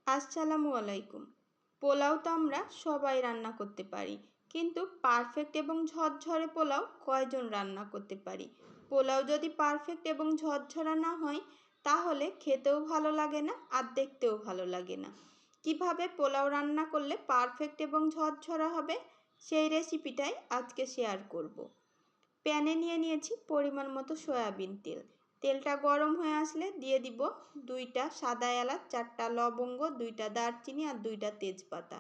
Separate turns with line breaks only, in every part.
আসসালামু আলাইকুম। পোলাও তো আমরা সবাই রান্না করতে পারি, কিন্তু পারফেক্ট এবং ঝরঝরে পোলাও কয়জন রান্না করতে পারি? পোলাও যদি পারফেক্ট এবং ঝরঝরা না হয়, তাহলে খেতেও ভালো লাগে না আর দেখতেও ভালো লাগে না। কিভাবে পোলাও রান্না করলে পারফেক্ট এবং ঝরঝরা হবে, সেই রেসিপিটাই আজকে শেয়ার করব। প্যানে নিয়ে নিয়েছি পরিমাণ মতো সয়াবিন তেল। তেলটা গরম হয়ে আসলে দিয়ে দিব 2টা সাদা এলাচ, 4টা লবঙ্গ, 2টা দারচিনি আর 2টা তেজপাতা।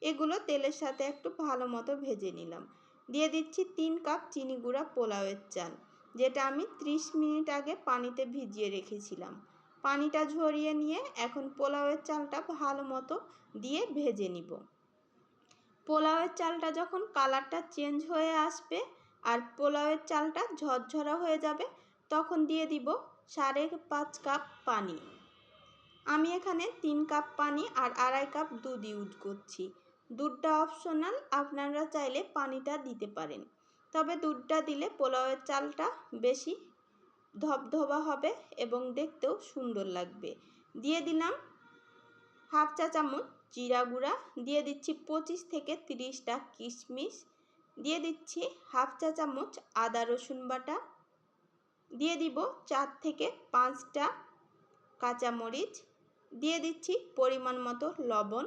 এগুলো তেলের সাথে একটু ভালো মতো ভেজে নিলাম। দিয়ে দিচ্ছি 3 কাপ চিনি গুঁড়া পোলাওয়ের চাল, যেটা আমি 30 মিনিট আগে পানিতে ভিজিয়ে রেখেছিলাম। পানিটা ঝরিয়ে নিয়ে এখন পোলাওয়ের চালটা ভালো মতো দিয়ে ভেজে নিব। পোলাওয়ের চালটা যখন কালারটা চেঞ্জ হয়ে আসবে আর পোলাওয়ের চালটা ঝরঝরা হয়ে যাবে, তখন দিয়ে দিব 5.5 কাপ পানি। আমি এখানে 3 কাপ পানি আর 2.5 কাপ দুধ ইউজ করছি। দুধটা অপশনাল, আপনারা চাইলে পানিটা দিতে পারেন। তবে দুধটা দিলে পোলাওয়ের চালটা বেশি ধবধবা হবে এবং দেখতেও সুন্দর লাগবে। দিয়ে দিলাম হাফ চা চামচ জিরা গুঁড়া, দিয়ে দিচ্ছি 25 থেকে 30টা কিশমিশ, দিয়ে দিচ্ছি হাফ চা চামচ আদা রসুন বাটা, দিয়ে দিব 4 থেকে 5টা কাঁচামরিচ, দিয়ে দিচ্ছি পরিমাণ মতো লবণ।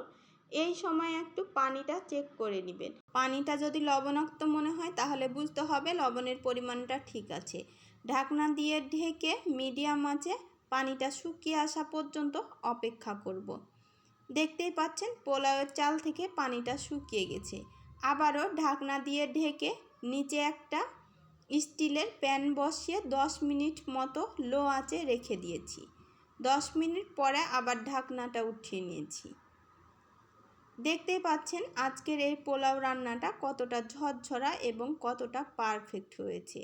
এই সময় একটু পানিটা চেক করে নেবেন। পানিটা যদি লবণাক্ত মনে হয় তাহলে বুঝতে হবে লবণের পরিমাণটা ঠিক আছে। ঢাকনা দিয়ে ঢেকে মিডিয়াম আঁচে পানিটা শুকিয়ে আসা পর্যন্ত অপেক্ষা করব। দেখতেই পাচ্ছেন পোলাওয়ের চাল থেকে পানিটা শুকিয়ে গেছে। আবারও ঢাকনা দিয়ে ঢেকে নিচে একটা স্টিলের প্যান বসিয়ে 10 মিনিট মতো লো আঁচে রেখে দিয়েছি। 10 মিনিট পরে আবার ঢাকনাটা উঠিয়ে নিয়েছি। দেখতেই পাচ্ছেন আজকের এই পোলাও রান্নাটা কতটা ঝরঝরা এবং কতটা পারফেক্ট হয়েছে।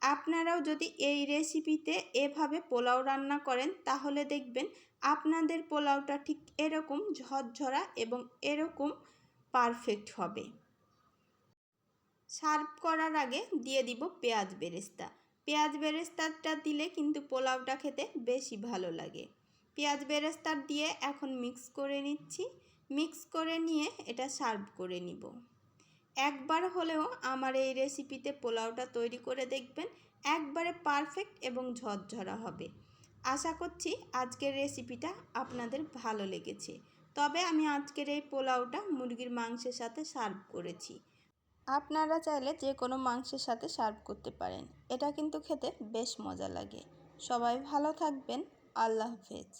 আপনারাও যদি এই রেসিপিতে এভাবে পোলাও রান্না করেন, তাহলে দেখবেন আপনাদের পোলাওটা ঠিক এরকম ঝরঝরা এবং এরকম পারফেক্ট হবে। সার্ভ করার আগে দিয়ে দিব পেঁয়াজ বেরেস্তা। পেঁয়াজ বেরেস্তাটা দিলে কিন্তু পোলাওটা খেতে বেশি ভালো লাগে। পেঁয়াজ বেরেস্তা দিয়ে এখন মিক্স করে নিচ্ছি। মিক্স করে নিয়ে এটা সার্ভ করে নিব। একবার হলেও আমার এই রেসিপিতে পোলাওটা তৈরি করে দেখবেন, একবারে পারফেক্ট এবং ঝরঝরা হবে। আশা করছি আজকের রেসিপিটা আপনাদের ভালো লেগেছে। তবে আমি আজকের এই পোলাওটা মুরগির মাংসের সাথে সার্ভ করেছি। আপনারা চাইলে যে কোনো মাংসের সাথে সার্ভ করতে পারেন। এটা কিন্তু খেতে বেশ মজা লাগে। সবাই ভালো থাকবেন। আল্লাহ হাফেজ।